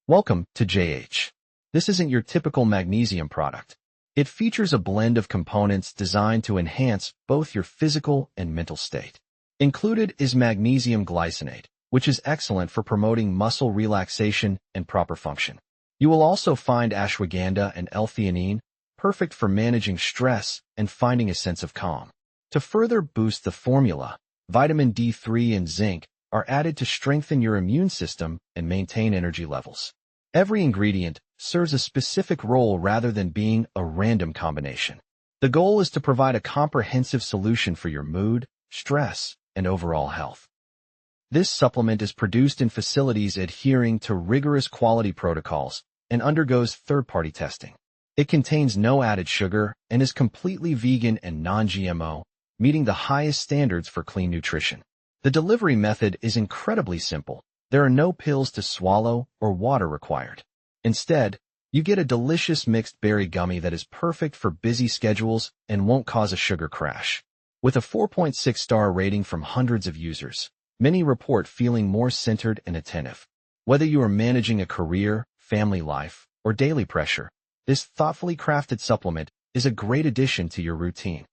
Welcome to JH. This isn't your typical magnesium product. It features a blend of components designed to enhance both your physical and mental state. Included is magnesium glycinate, which is excellent for promoting muscle relaxation and proper function. You will also find ashwagandha and L-theanine, perfect for managing stress and finding a sense of calm. To further boost the formula, vitamin D3 and zinc are added to strengthen your immune system and maintain energy levels. Every ingredient serves a specific role rather than being a random combination. The goal is to provide a comprehensive solution for your mood, stress, and overall health. This supplement is produced in facilities adhering to rigorous quality protocols and undergoes third-party testing. It contains no added sugar and is completely vegan and non-GMO, meeting the highest standards for clean nutrition. The delivery method is incredibly simple. There are no pills to swallow or water required. Instead, you get a delicious mixed berry gummy that is perfect for busy schedules and won't cause a sugar crash. With a 4.6-star rating from hundreds of users, many report feeling more centered and attentive. Whether you are managing a career, family life, or daily pressure, this thoughtfully crafted supplement is a great addition to your routine.